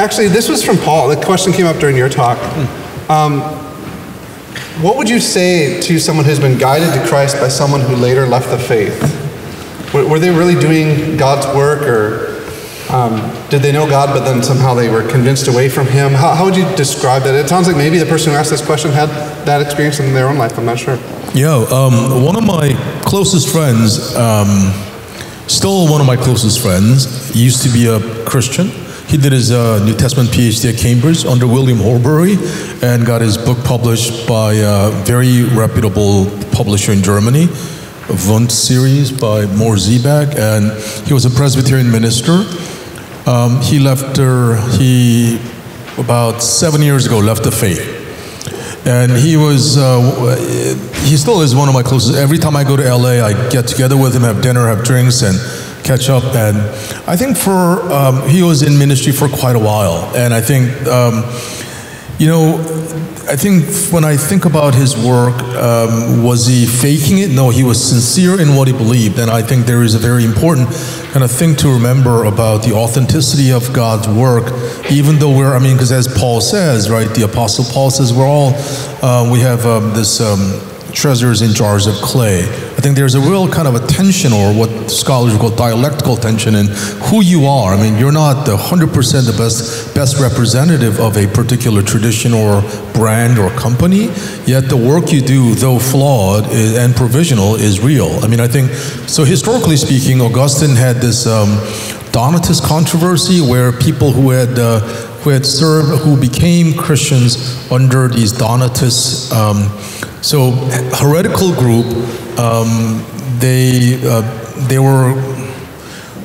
Actually, this was from Paul. The question came up during your talk. What would you say to someone who's been guided to Christ by someone who later left the faith? Were they really doing God's work, or did they know God, but then somehow they were convinced away from Him? How would you describe that? It sounds like maybe the person who asked this question had that experience in their own life. I'm not sure. Yeah, one of my closest friends, still one of my closest friends, used to be a Christian. He did his New Testament PhD at Cambridge under William Horbury and got his book published by a very reputable publisher in Germany, Wundt series by Mohr Siebeck, and he was a Presbyterian minister. He about 7 years ago left the faith. And he still is one of my closest. Every time I go to LA, I get together with him, have dinner, have drinks, and catch up. And I think he was in ministry for quite a while. And I think, I think when I think about his work, was he faking it? No, he was sincere in what he believed. And I think there is a very important kind of thing to remember about the authenticity of God's work, even though because as Paul says, right, the Apostle Paul says we have this treasures in jars of clay. I think there's a real kind of a tension, or what scholars call dialectical tension, in who you are. I mean, you're not 100% the best representative of a particular tradition or brand or company, yet the work you do, though flawed and provisional, is real. I mean, I think, so historically speaking, Augustine had this Donatist controversy where people who became Christians under these Donatists, so heretical group, they were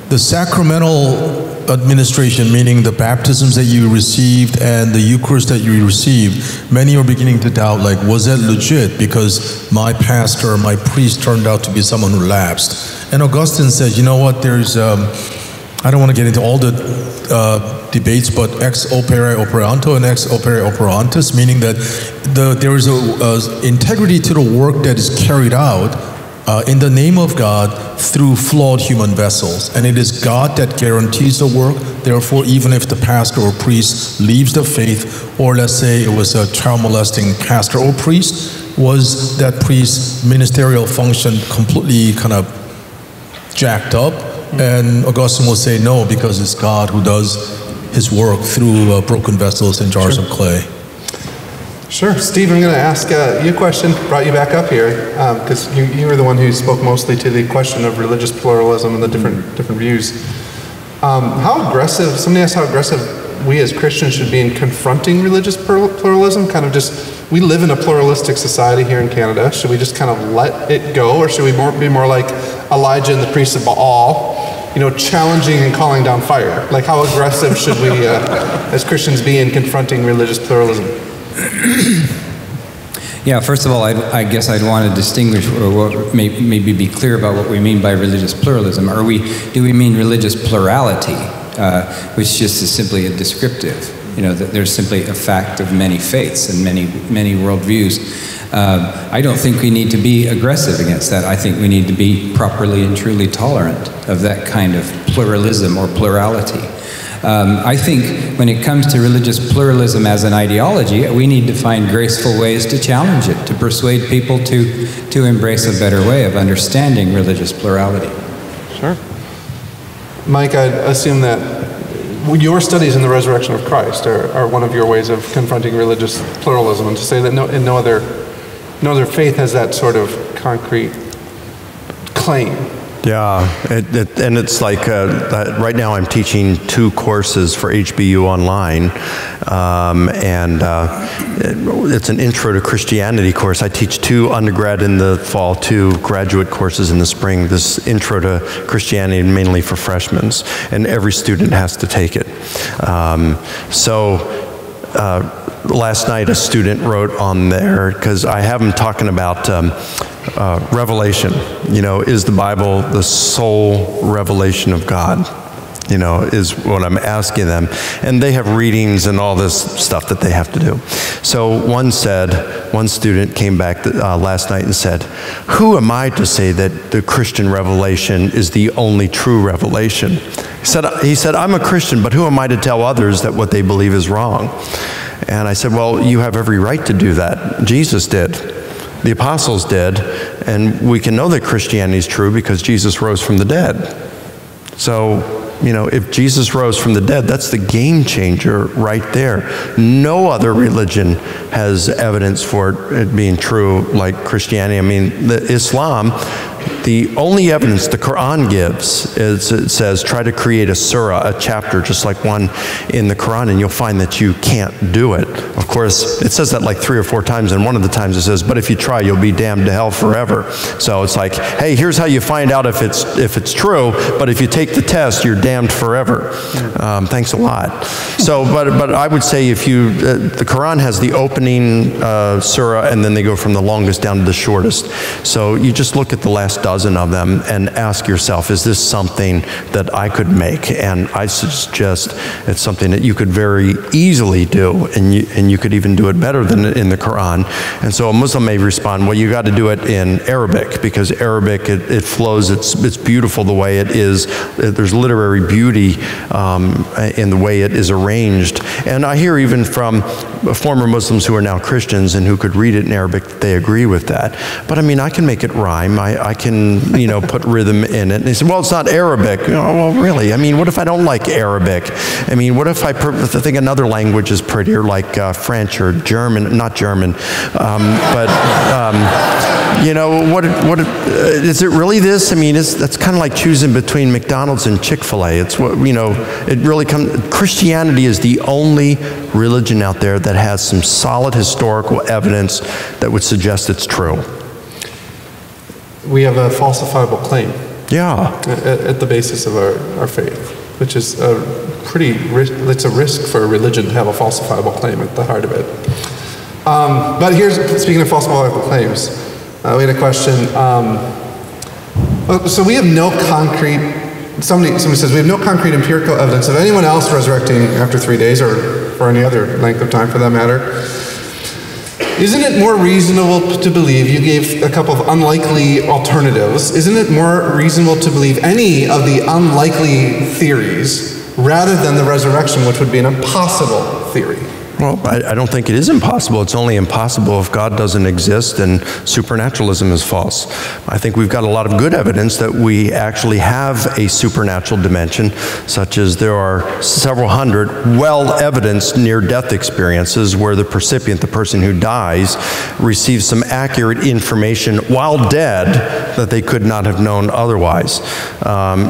the sacramental administration, meaning the baptisms that you received and the Eucharist that you received. Many are beginning to doubt, like, was that legit? Because my pastor, my priest turned out to be someone who lapsed. And Augustine said, you know what, there's, I don't want to get into all the debates, but ex opere operanto and ex opere operantis, meaning that there is a integrity to the work that is carried out in the name of God through flawed human vessels. And it is God that guarantees the work. Therefore, even if the pastor or priest leaves the faith, or let's say it was a child molesting pastor or priest, was that priest's ministerial function completely kind of jacked up? And Augustine will say no, because it's God who does his work through broken vessels and jars of clay. Sure. Steve, I'm going to ask you a question, brought you back up here, because you were the one who spoke mostly to the question of religious pluralism and the different views. How aggressive, somebody asked how aggressive we as Christians should be in confronting religious pluralism, kind of just, we live in a pluralistic society here in Canada. Should we just kind of let it go, or should we be more like Elijah and the priests of Baal, challenging and calling down fire? Like, how aggressive should we, as Christians, be in confronting religious pluralism? Yeah, first of all, I guess I'd want to distinguish, or maybe be clear about what we mean by religious pluralism. Do we mean religious plurality, which just is simply a descriptive? That there's simply a fact of many faiths and many worldviews. I don't think we need to be aggressive against that. I think we need to be properly and truly tolerant of that kind of pluralism or plurality. I think when it comes to religious pluralism as an ideology, we need to find graceful ways to challenge it, to persuade people to embrace a better way of understanding religious plurality. Sure. Mike, I assume that your studies in the resurrection of Christ are one of your ways of confronting religious pluralism, and to say that no other faith has that sort of concrete claim. Yeah, and it's like right now I'm teaching 2 courses for HBU online, and it's an Intro to Christianity course. I teach 2 undergrad in the fall, 2 graduate courses in the spring. This Intro to Christianity mainly for freshmen, and every student has to take it. Last night a student wrote on there, because I have them talking about revelation. Is the Bible the sole revelation of God? you know, is what I'm asking them. And they have readings and all this stuff that they have to do. So one student came back last night and said, who am I to say that the Christian revelation is the only true revelation? He said, I'm a Christian, but who am I to tell others that what they believe is wrong? And I said, well, you have every right to do that. Jesus did. The apostles did. And we can know that Christianity is true because Jesus rose from the dead. So, you know, if Jesus rose from the dead, that's the game changer right there. No other religion has evidence for it being true like Christianity. I mean, Islam, the only evidence the Quran gives is it says, try to create a surah, a chapter, just like one in the Quran, and you'll find that you can't do it. Of course, it says that like 3 or 4 times, and one of the times it says, but if you try, you'll be damned to hell forever. So it's like, hey, here's how you find out if it's true, but if you take the test, you're damned forever. Thanks a lot. So, but I would say if you, the Quran has the opening surah, and then they go from the longest down to the shortest. So you just look at the last dozen of them and ask yourself, is this something that I could make? And I suggest it's something that you could very easily do, and you could even do it better than in the Quran. And so a Muslim may respond, well, you got to do it in Arabic, because Arabic, it flows, it's beautiful the way it is. There's literary beauty in the way it is arranged. And I hear even from former Muslims who are now Christians and who could read it in Arabic, they agree with that. But I mean, I can make it rhyme. I can, you know, put rhythm in it. And they say, well, it's not Arabic. Oh, well, really? I mean, what if I don't like Arabic? I mean, what if I think another language is prettier, like French or German? Not German, you know, what is it really this? I mean, that's kind of like choosing between McDonald's and Chick-fil-A. It's what, you know, it really comes. Christianity is the only religion out there that has some solid historical evidence that would suggest it's true. We have a falsifiable claim. Yeah. At the basis of our faith, which is it's a risk for a religion to have a falsifiable claim at the heart of it. But here's, speaking of falsifiable claims, we had a question. So we have no concrete, somebody says, we have no concrete empirical evidence of anyone else resurrecting after 3 days, or for any other length of time for that matter. Isn't it more reasonable to believe, you gave a couple of unlikely alternatives, isn't it more reasonable to believe any of the unlikely theories rather than the resurrection, which would be an impossible theory? Well, I don't think it is impossible. It's only impossible if God doesn't exist and supernaturalism is false. I think we've got a lot of good evidence that we actually have a supernatural dimension, such as there are several hundred well-evidenced near-death experiences where the percipient, the person who dies, receives some accurate information while dead that they could not have known otherwise.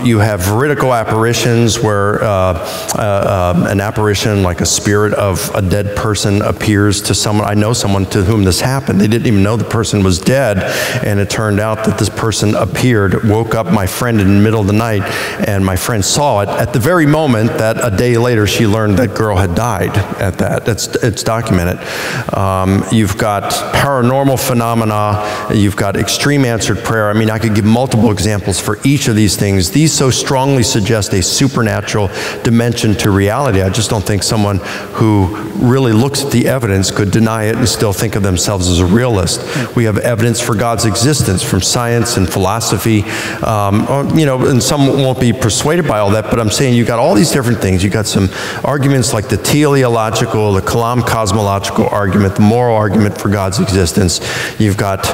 You have veridical apparitions where an apparition like a spirit of a dead person appears to someone. I know someone to whom this happened. They didn't even know the person was dead, and it turned out that this person appeared, woke up my friend in the middle of the night, and my friend saw it at the very moment that a day later she learned that girl had died at that. It's documented. You've got paranormal phenomena. You've got extreme answered prayer. I mean, I could give multiple examples for each of these things. These so strongly suggest a supernatural dimension to reality. I just don't think someone who really looks at the evidence could deny it and still think of themselves as a realist. We have evidence for God's existence from science and philosophy, you know, and some won't be persuaded by all that, but I'm saying you got all these different things. You got some arguments like the teleological, the Kalam cosmological argument, the moral argument for God's existence. You've got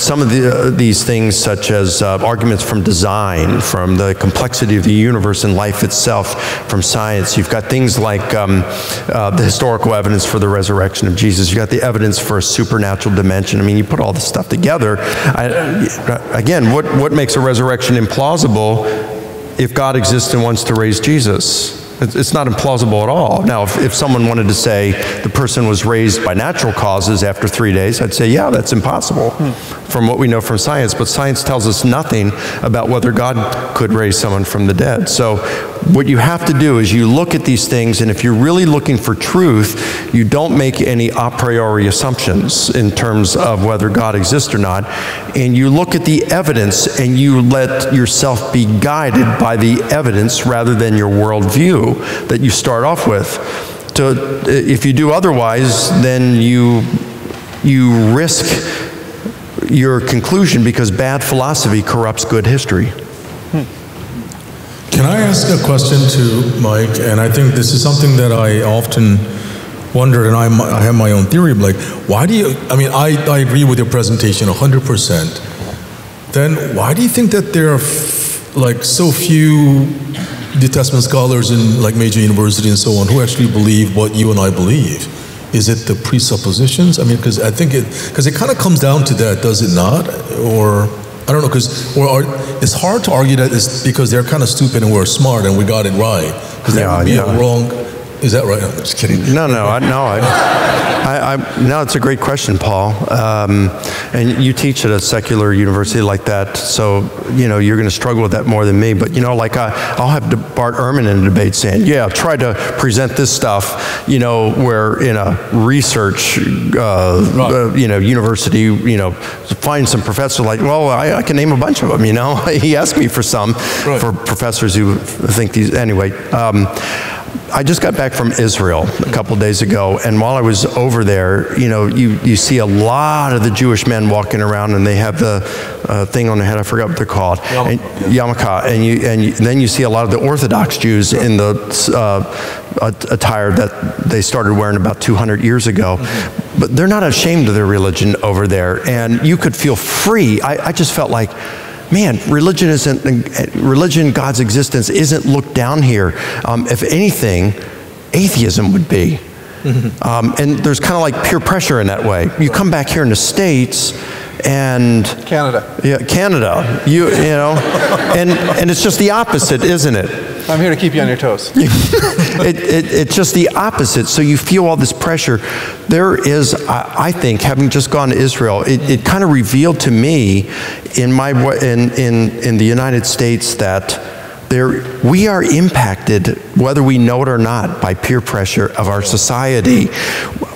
some of these things such as arguments from design, from the complexity of the universe and life itself, from science. You've got things like the historical evidence for the resurrection of Jesus. You got the evidence for a supernatural dimension. I mean, you put all this stuff together. Again, what makes a resurrection implausible if God exists and wants to raise Jesus? It's not implausible at all. Now, if someone wanted to say the person was raised by natural causes after 3 days, I'd say, yeah, that's impossible. from what we know from science, but science tells us nothing about whether God could raise someone from the dead. So what you have to do is you look at these things, and if you're really looking for truth, you don't make any a priori assumptions in terms of whether God exists or not, and you look at the evidence and you let yourself be guided by the evidence rather than your worldview that you start off with. If you do otherwise, then you risk your conclusion because bad philosophy corrupts good history. Can I ask a question to Mike? And I think this is something that I often wonder, and I have my own theory of like, why do you, I mean, I agree with your presentation 100%. Then why do you think that there are like so few New Testament scholars in like major universities and so on who actually believe what you and I believe? Is it the presuppositions? I mean, because I think it kind of comes down to that, does it not? Or I don't know, it's hard to argue that it's because they're kind of stupid and we're smart and we got it right. Because that would be a wrong. Is that right? I'm just kidding. No, it's a great question, Paul. And you teach at a secular university like that, so you're going to struggle with that more than me. But like I'll have Bart Ehrman in a debate saying, "Yeah, try to present this stuff, where in a research, university, find some professor like, well, I can name a bunch of them. He asked me for some for professors who think these anyway." I just got back from Israel a couple of days ago, and while I was over there, you see a lot of the Jewish men walking around, and they have the thing on their head. I forgot what they're called, yarmulke, and then you see a lot of the Orthodox Jews in the attire that they started wearing about 200 years ago. But they're not ashamed of their religion over there, and you could feel free. I just felt like, man, religion, God's existence isn't looked down here. If anything, atheism would be. And there's kind of like peer pressure in that way. You come back here in the States and Canada. Yeah, Canada. And it's just the opposite, isn't it? I'm here to keep you on your toes. It's just the opposite. So you feel all this pressure. There is, I think, having just gone to Israel, it kind of revealed to me in the United States that we are impacted, whether we know it or not, by peer pressure of our society.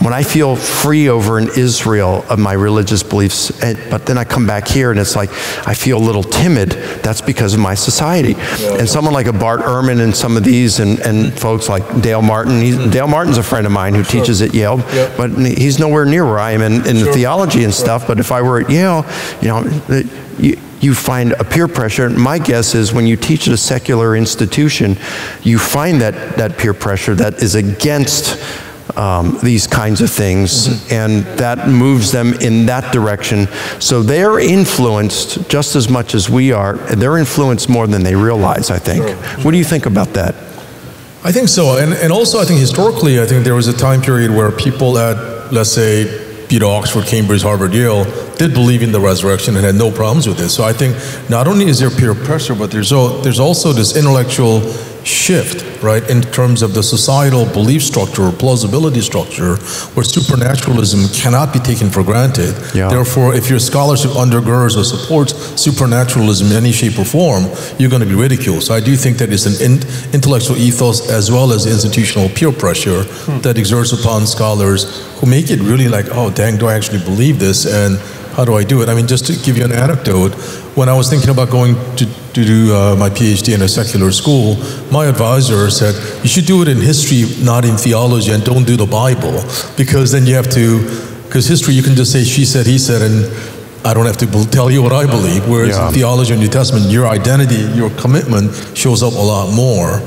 When I feel free over in Israel of my religious beliefs, but then I come back here and it's like I feel a little timid, that's because of my society. And someone like a Bart Ehrman and some of these and folks like Dale Martin, Dale Martin's a friend of mine who teaches at Yale, but he's nowhere near where I am in the theology and stuff. But if I were at Yale, you find a peer pressure. My guess is when you teach at a secular institution, you find that peer pressure that is against these kinds of things, and that moves them in that direction. So they're influenced just as much as we are. They're influenced more than they realize, I think. What do you think about that? I think so. And also I think historically, I think there was a time period where people at, let's say, Oxford, Cambridge, Harvard, Yale, did believe in the resurrection and had no problems with it. So I think not only is there peer pressure, but there's also this intellectual shift, right, in terms of the societal belief structure or plausibility structure where supernaturalism cannot be taken for granted. Yeah. Therefore, if your scholarship undergirds or supports supernaturalism in any shape or form, you're going to be ridiculed. So I do think that it's an intellectual ethos as well as institutional peer pressure that exerts upon scholars who make it really like, oh, dang, do I actually believe this? And how do I do it? I mean, just to give you an anecdote, when I was thinking about going to do my PhD in a secular school, my advisor said, you should do it in history, not in theology, and don't do the Bible. Because then you have to, because history, you can just say, she said, he said, and I don't have to tell you what I believe. Whereas in theology and New Testament, your identity, your commitment shows up a lot more.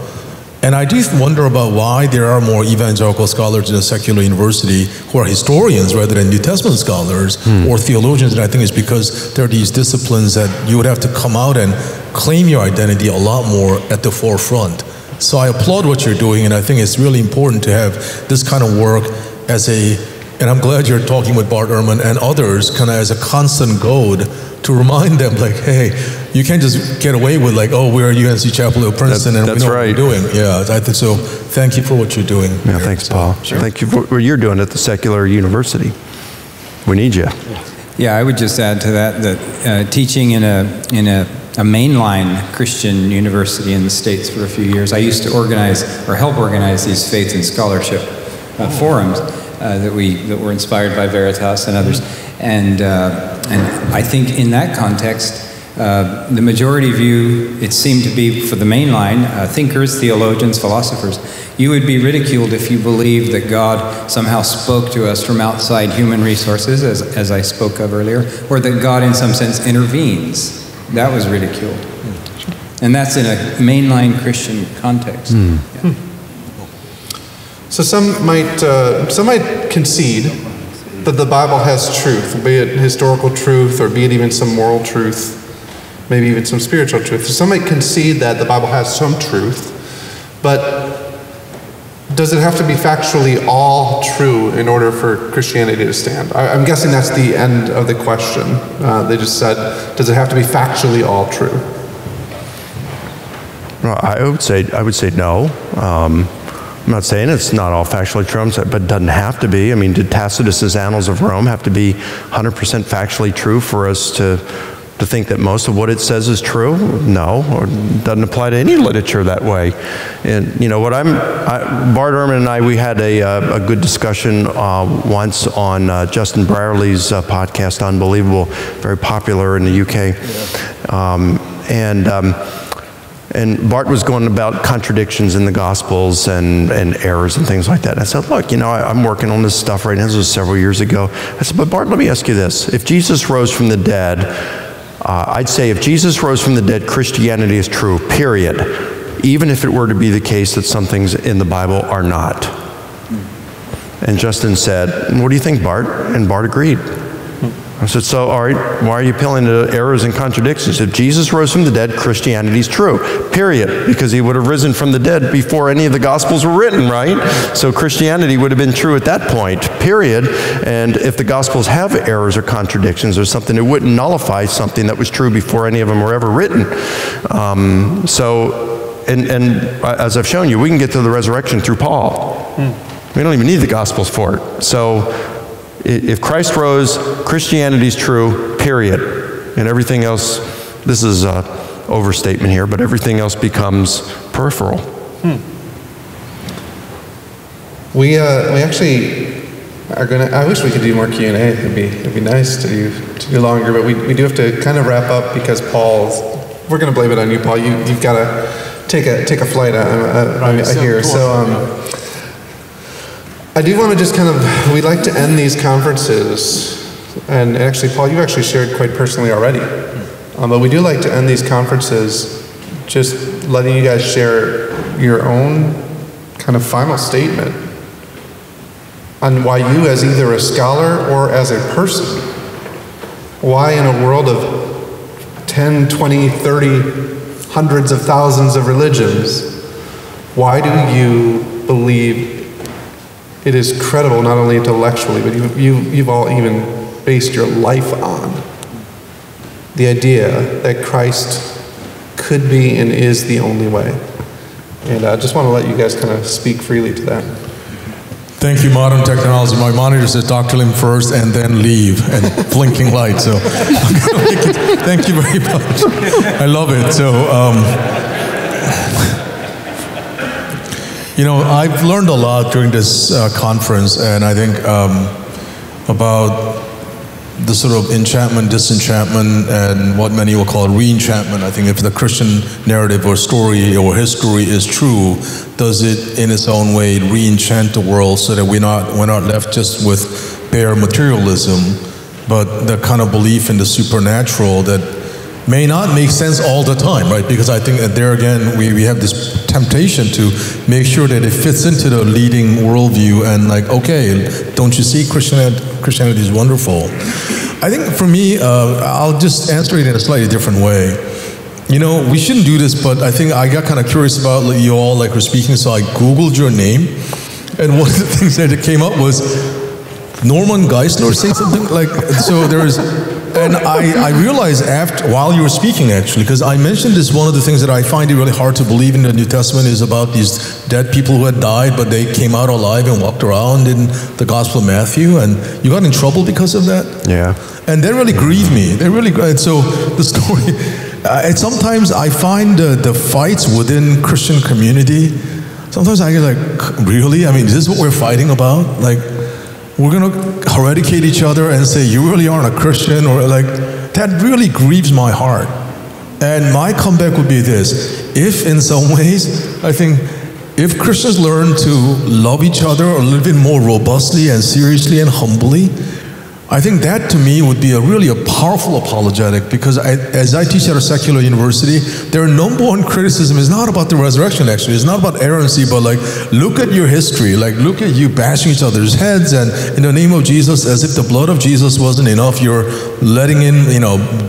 And I do wonder about why there are more evangelical scholars in a secular university who are historians rather than New Testament scholars or theologians. And I think it's because there are these disciplines that you would have to come out and claim your identity a lot more at the forefront. So I applaud what you're doing, and I think it's really important to have this kind of work as and I'm glad you're talking with Bart Ehrman and others kind of as a constant goad to remind them, like, hey, you can't just get away with like, oh, we're at UNC Chapel Hill, Princeton, and we know what we're doing. Yeah, I think so. Thank you for what you're doing. Yeah, thanks, Paul. Sure. Thank you for what you're doing at the secular university. We need you. Yeah, I would just add to that teaching in a mainline Christian university in the States for a few years, I used to organize or help organize these faith and scholarship forums that were inspired by Veritas and others. And I think in that context, the majority view, it seemed to be for the mainline, thinkers, theologians, philosophers, you would be ridiculed if you believed that God somehow spoke to us from outside human resources, as I spoke of earlier, or that God in some sense intervenes. That was ridiculed. And that's in a mainline Christian context. Yeah. So some might concede that the Bible has truth, be it historical truth or be it even some moral truth, maybe even some spiritual truth. So some might concede that the Bible has some truth, but does it have to be factually all true in order for Christianity to stand? I'm guessing that's the end of the question. They just said, does it have to be factually all true? Well, I would say no. I'm not saying it's not all factually true, but it doesn't have to be. I mean, did Tacitus's Annals of Rome have to be 100% factually true for us to think that most of what it says is true? No, or doesn't apply to any literature that way. And you know what Bart Ehrman and I, we had a good discussion once on Justin Brierley's podcast, Unbelievable, very popular in the UK. And Bart was going about contradictions in the Gospels and errors and things like that. And I said, look, I'm working on this stuff right now. This was several years ago. I said, but Bart, let me ask you this. If Jesus rose from the dead, I'd say if Jesus rose from the dead, Christianity is true, period. Even if it were to be the case that some things in the Bible are not. And Justin said, what do you think, Bart? And Bart agreed. I said, so, all right, why are you appealing to errors and contradictions? If Jesus rose from the dead, Christianity is true, period. Because he would have risen from the dead before any of the Gospels were written, right? So Christianity would have been true at that point, period. And if the Gospels have errors or contradictions or something, it wouldn't nullify something that was true before any of them were ever written. And as I've shown you, we can get to the resurrection through Paul. We don't even need the Gospels for it. So if Christ rose, Christianity is true, period. And everything else, this is an overstatement here, but everything else becomes peripheral. We actually are going to, I wish we could do more Q&A. It'd be nice to do longer, but we do have to kind of wrap up because we're going to blame it on you, Paul. You've got to take a flight, I hear. So, I do want to just we like to end these conferences, and actually, Paul, you actually shared quite personally already, but we do like to end these conferences just letting you guys share your own kind of final statement on why you, as either a scholar or as a person, why in a world of 10, 20, 30, hundreds of thousands of religions, why do you believe it is credible, not only intellectually, but you've all even based your life on the idea that Christ could be and is the only way. And I just want to let you guys kind of speak freely to that. Thank you, modern technology. My monitor says Dr. Lim first and then leave, and blinking light. So thank you very much. I love it. So, I've learned a lot during this conference, and I think about the sort of enchantment, disenchantment, and what many will call re-enchantment. I think if the Christian narrative or story or history is true, does it in its own way re-enchant the world so that we're not left just with bare materialism, but the kind of belief in the supernatural that may not make sense all the time, right? Because I think that there again, we have this temptation to make sure that it fits into the leading worldview and okay, don't you see Christianity is wonderful. I think for me, I'll just answer it in a slightly different way. We shouldn't do this, but I think I got kind of curious about you all were speaking, so I Googled your name, and one of the things that came up was Norman Geisler saying something so there is And I realized while you were speaking, actually, because I mentioned this, one of the things that I find it really hard to believe in the New Testament is about these dead people who had died, but they came out alive and walked around in the Gospel of Matthew, and you got in trouble because of that. Yeah. And that really grieved me. And so the story, sometimes I find the fights within Christian community, sometimes I get like, really? I mean, is this what we're fighting about? Like, we're going to eradicate each other and say, you really aren't a Christian, or like, that really grieves my heart. And my comeback would be this: if in some ways, I think, if Christians learn to love each other a little bit more robustly and seriously and humbly, I think that to me would be really a powerful apologetic, because as I teach at a secular university, their number one criticism is not about the resurrection, actually. It's not about errancy, but like, look at your history. Like, look at you bashing each other's heads, and in the name of Jesus, as if the blood of Jesus wasn't enough, you're letting in,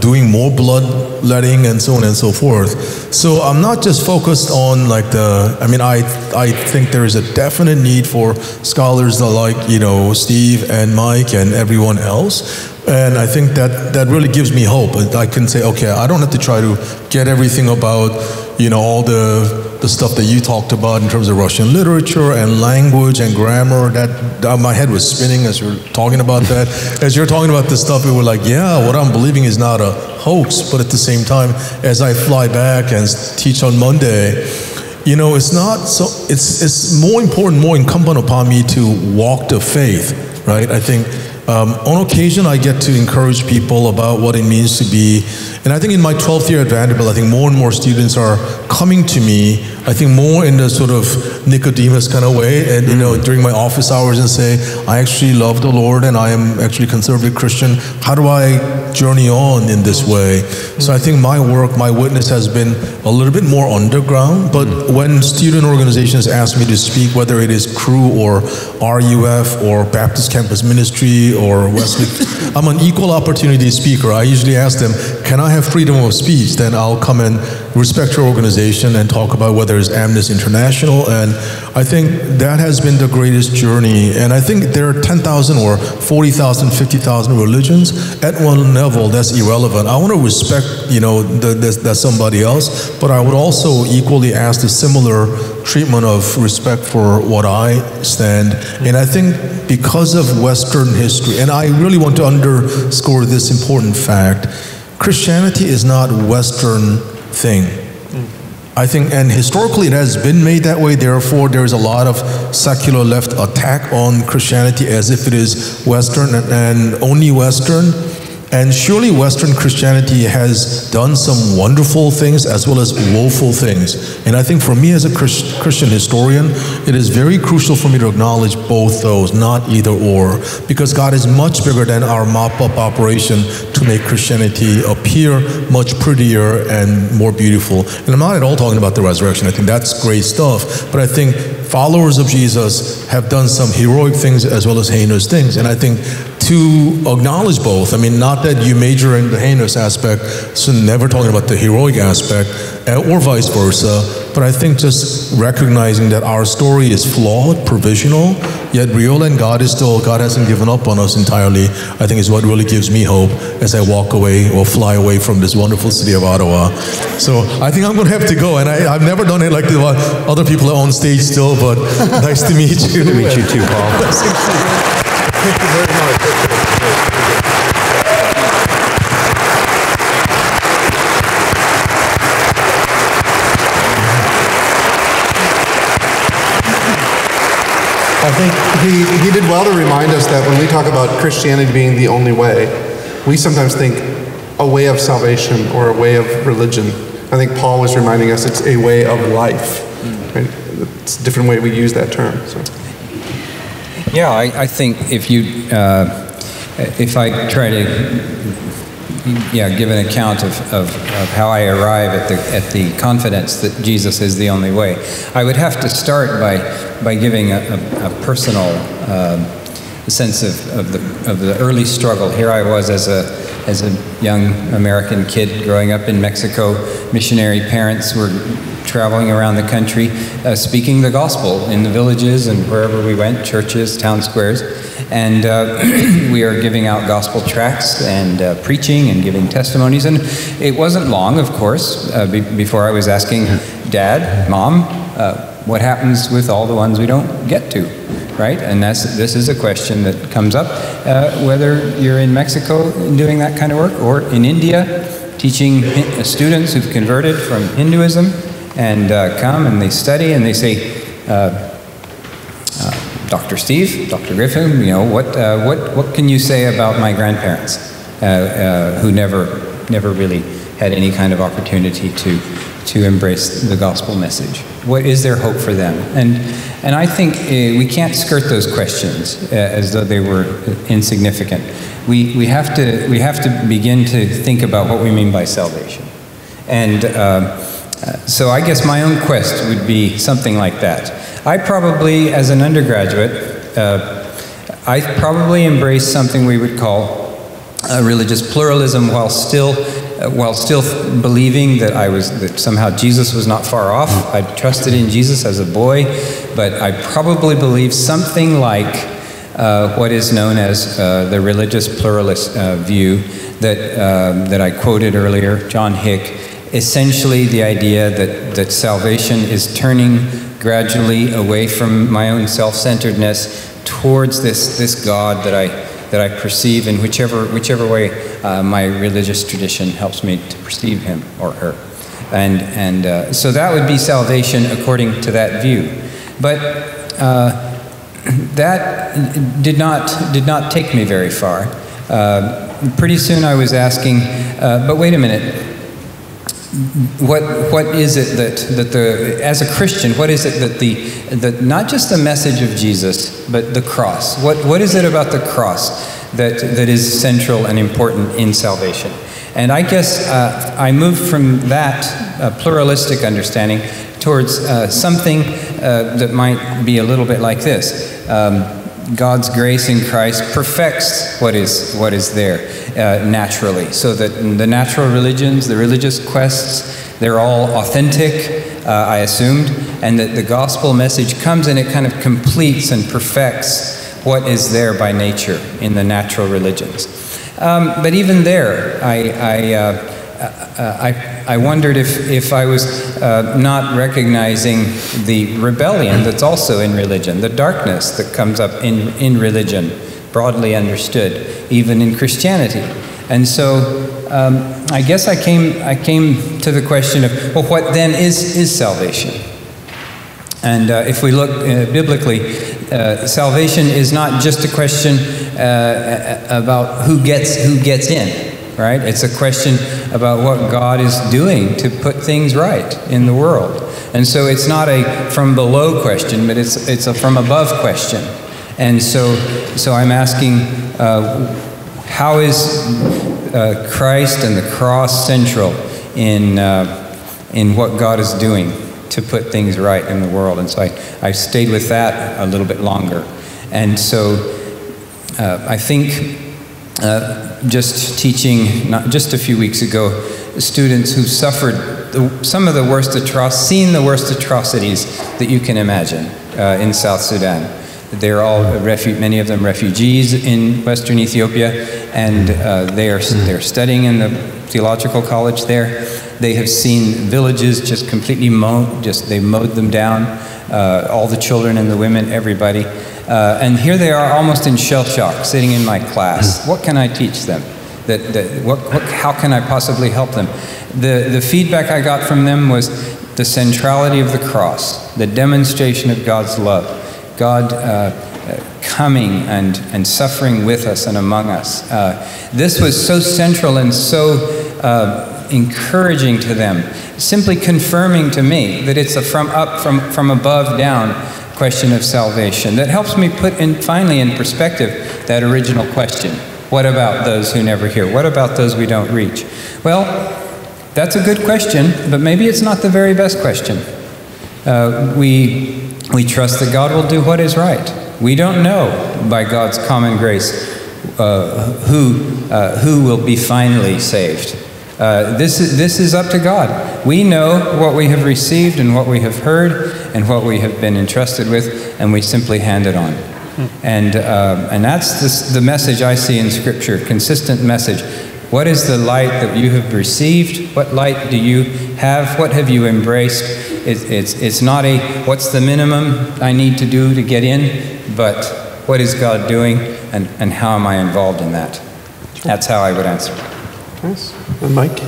doing more bloodletting and so on and so forth. So I'm not just focused on like I think there is a definite need for scholars like, Steve and Mike and everyone else. And I think that really gives me hope. I can say, okay, I don't have to try to get everything about, all the stuff that you talked about in terms of Russian literature and language and grammar. That my head was spinning as you're talking about that. As you're talking about this stuff, we were like, yeah, what I'm believing is not a hoax. But at the same time, as I fly back and teach on Monday, it's not so. It's more important, more incumbent upon me to walk the faith, right? I think on occasion I get to encourage people about what it means to be, and I think in my 12th year at Vanderbilt, I think more and more students are coming to me, I think more in the sort of Nicodemus kind of way, and during my office hours, and say, I actually love the Lord and I am actually a conservative Christian. How do I journey on in this way? So I think my work, my witness has been a little bit more underground, but when student organizations ask me to speak, whether it is Crew or RUF or Baptist Campus Ministry or Wesley, I'm an equal opportunity speaker. I usually ask them, can I have freedom of speech? Then I'll come and respect your organization and talk about whether it's Amnesty International. And I think that has been the greatest journey. And I think there are 10,000 or 40,000, 50,000 religions. At one level, that's irrelevant. I want to respect, that's somebody else, but I would also equally ask the similar treatment of respect for what I stand. And I think because of Western history, and I really want to underscore this important fact, Christianity is not a Western thing. I think, and historically it has been made that way, therefore there is a lot of secular left attack on Christianity as if it is Western and only Western. And surely Western Christianity has done some wonderful things as well as woeful things. And I think for me as a Christian historian, it is very crucial for me to acknowledge both those, not either or, because God is much bigger than our mop-up operation to make Christianity appear much prettier and more beautiful. And I'm not at all talking about the resurrection. I think that's great stuff. But I think followers of Jesus have done some heroic things as well as heinous things. And I think to acknowledge both, I mean, not that you major in the heinous aspect, so never talking about the heroic aspect, or vice versa, but I think just recognizing that our story is flawed, provisional, yet real, and God hasn't given up on us entirely, I think is what really gives me hope as I walk away or fly away from this wonderful city of Ottawa. So I think I'm going to have to go, and I've never done it like the other people are on stage still, but nice to meet you. Good to meet you too, Paul. Thank you very much. I think he did well to remind us that when we talk about Christianity being the only way, we sometimes think a way of salvation or a way of religion. I think Paul was reminding us it's a way of life. Right? It's a different way we use that term. So. Yeah, I think if I try to give an account of how I arrive at the confidence that Jesus is the only way, I would have to start by giving a personal sense of the early struggle. Here I was as a young American kid growing up in Mexico. Missionary parents were traveling around the country, speaking the gospel in the villages and wherever we went, churches, town squares. And we are giving out gospel tracts and preaching and giving testimonies. And it wasn't long, of course, before I was asking Dad, Mom, what happens with all the ones we don't get to, right? And this is a question that comes up, whether you're in Mexico doing that kind of work, or in India teaching students who've converted from Hinduism and come and they study and they say, Dr. Steve, Dr. Griffin, you know, what can you say about my grandparents who never really had any kind of opportunity to embrace the gospel message? What is there hope for them? And I think we can't skirt those questions as though they were insignificant. We have to begin to think about what we mean by salvation. And so I guess my own quest would be something like that. I probably, as an undergraduate, I probably embraced something we would call religious pluralism, while still believing that somehow Jesus was not far off. I trusted in Jesus as a boy, but I probably believed something like what is known as the religious pluralist view that I quoted earlier, John Hick. Essentially, the idea that salvation is turning gradually away from my own self-centeredness towards this God that I perceive in whichever way my religious tradition helps me to perceive him or her, and so that would be salvation according to that view. But that did not take me very far. Pretty soon I was asking, but wait a minute. What is it that as a Christian, what is it that not just the message of Jesus, but the cross? What is it about the cross that is central and important in salvation? And I guess I moved from that pluralistic understanding towards something that might be a little bit like this. God's grace in Christ perfects what is there naturally, so that the natural religions, the religious quests, they're all authentic, I assumed, and that the gospel message comes and it kind of completes and perfects what is there by nature in the natural religions. But even there, I wondered if I was not recognizing the rebellion that's also in religion, the darkness that comes up in religion, broadly understood, even in Christianity. And so I guess I came to the question of, well, what then is salvation? And if we look biblically, salvation is not just a question about who gets in. Right? It's a question about what God is doing to put things right in the world. And so it's not a from below question, but it's a from above question. And so I'm asking, how is Christ and the cross central in what God is doing to put things right in the world? And so I stayed with that a little bit longer. And so I think just teaching, not just a few weeks ago, students who suffered some of the worst seen the worst atrocities that you can imagine in South Sudan. They're all many of them refugees in Western Ethiopia, and they're studying in the theological college there. They have seen villages just completely they mowed them down, all the children and the women, everybody. And here they are, almost in shell shock, sitting in my class. What can I teach them? How can I possibly help them? The feedback I got from them was the centrality of the cross, the demonstration of God's love, God coming and suffering with us and among us. This was so central and so encouraging to them, simply confirming to me that it's a from above down question of salvation that helps me put finally in perspective that original question. What about those who never hear? What about those we don't reach? Well, that's a good question, but maybe it's not the very best question. We trust that God will do what is right. We don't know, by God's common grace, who will be finally saved. This is up to God. We know what we have received and what we have heard and what we have been entrusted with, and we simply hand it on. And that's the message I see in Scripture, consistent message. What is the light that you have received? What light do you have? What have you embraced? It's not a, what's the minimum I need to do to get in, but what is God doing, and how am I involved in that? That's how I would answer. Nice. And Mike?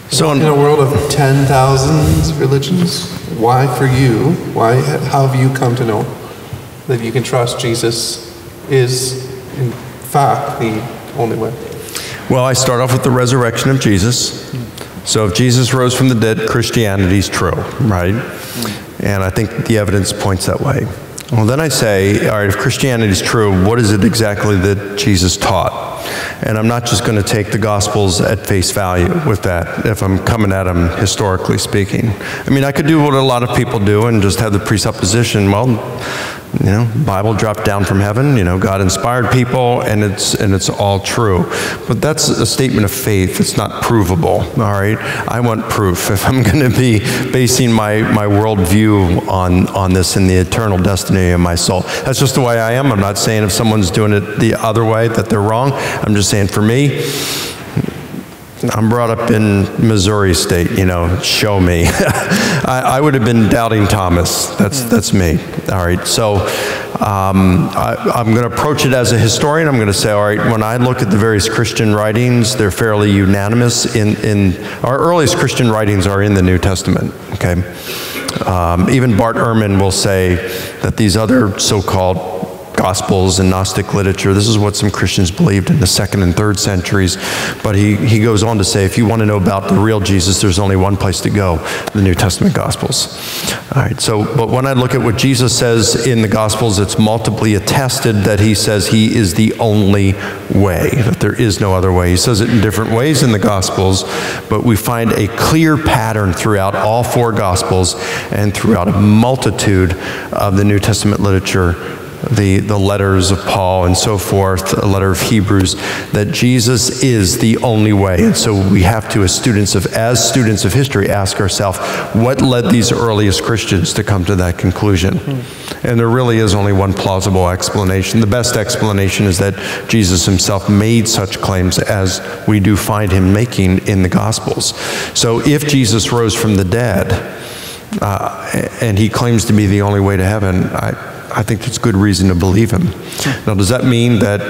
So in a world of 10,000 religions, why for you, how have you come to know that you can trust Jesus is, in fact, the only way? Well, I start off with the resurrection of Jesus. So if Jesus rose from the dead, Christianity's true, right? And I think the evidence points that way. Well, then I say, all right, if Christianity is true, what is it exactly that Jesus taught? And I'm not just going to take the Gospels at face value with that, if I'm coming at them historically speaking. I mean, I could do what a lot of people do and just have the presupposition, well, you know, Bible dropped down from heaven, you know, God inspired people, and it's all true. But that's a statement of faith. It's not provable, all right? I want proof. If I'm going to be basing my worldview on this and the eternal destiny of my soul, that's just the way I am. I'm not saying if someone's doing it the other way that they're wrong. I'm just saying for me, I'm brought up in Missouri State, you know, show me. I would have been doubting Thomas. That's me. All right, so I'm going to approach it as a historian. I'm going to say, all right, when I look at the various Christian writings, they're fairly unanimous. In our earliest Christian writings are in the New Testament, okay? Even Bart Ehrman will say that these other so-called Gospels and Gnostic literature, this is what some Christians believed in the 2nd and 3rd centuries. But he goes on to say, if you want to know about the real Jesus, there's only one place to go, the New Testament Gospels. All right, so, but when I look at what Jesus says in the Gospels, it's multiply attested that he says he is the only way, that there is no other way. He says it in different ways in the Gospels, but we find a clear pattern throughout all 4 Gospels and throughout a multitude of the New Testament literature, the letters of Paul and so forth, a letter of Hebrews, that Jesus is the only way. And so we have to, as students of history, ask ourselves, what led these earliest Christians to come to that conclusion? And there really is only one plausible explanation. The best explanation is that Jesus himself made such claims as we do find him making in the Gospels. So if Jesus rose from the dead, and he claims to be the only way to heaven, I think that's good reason to believe him. Now, does that mean that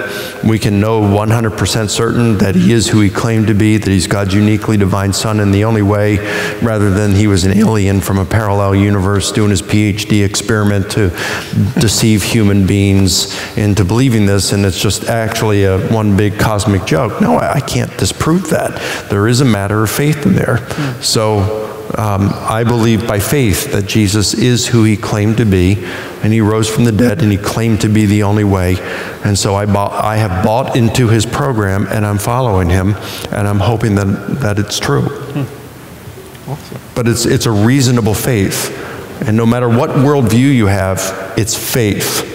we can know 100% certain that he is who he claimed to be, that he's God's uniquely divine son and the only way, rather than he was an alien from a parallel universe doing his PhD experiment to deceive human beings into believing this, and it's just actually one big cosmic joke? No, I can't disprove that. There is a matter of faith in there. So I believe by faith that Jesus is who he claimed to be, and he rose from the dead, and he claimed to be the only way. And so I have bought into his program, and I'm following him, and I'm hoping that it's true. Awesome. But it's a reasonable faith. And no matter what worldview you have, it's faith.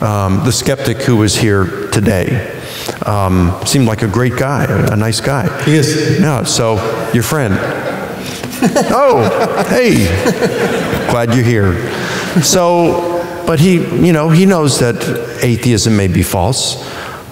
The skeptic who was here today seemed like a great guy, a nice guy. He is. Yeah, so your friend. Oh, hey, glad you're here. So, but he knows that atheism may be false.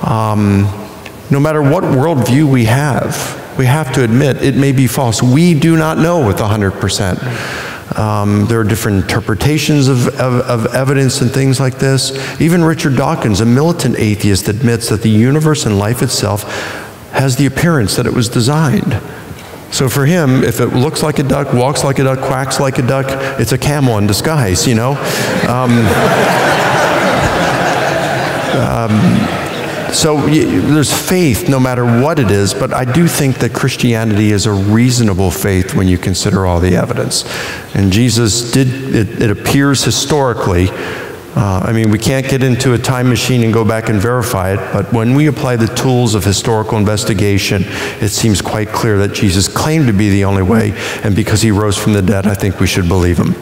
No matter what worldview we have to admit it may be false. We do not know with 100%. There are different interpretations of evidence and things like this. Even Richard Dawkins, a militant atheist, admits that the universe and life itself has the appearance that it was designed. So for him, if it looks like a duck, walks like a duck, quacks like a duck, it's a camel in disguise, you know? So there's faith no matter what it is, but I do think that Christianity is a reasonable faith when you consider all the evidence. And Jesus did, it appears historically, I mean, we can't get into a time machine and go back and verify it, but when we apply the tools of historical investigation, it seems quite clear that Jesus claimed to be the only way, and because he rose from the dead, I think we should believe him.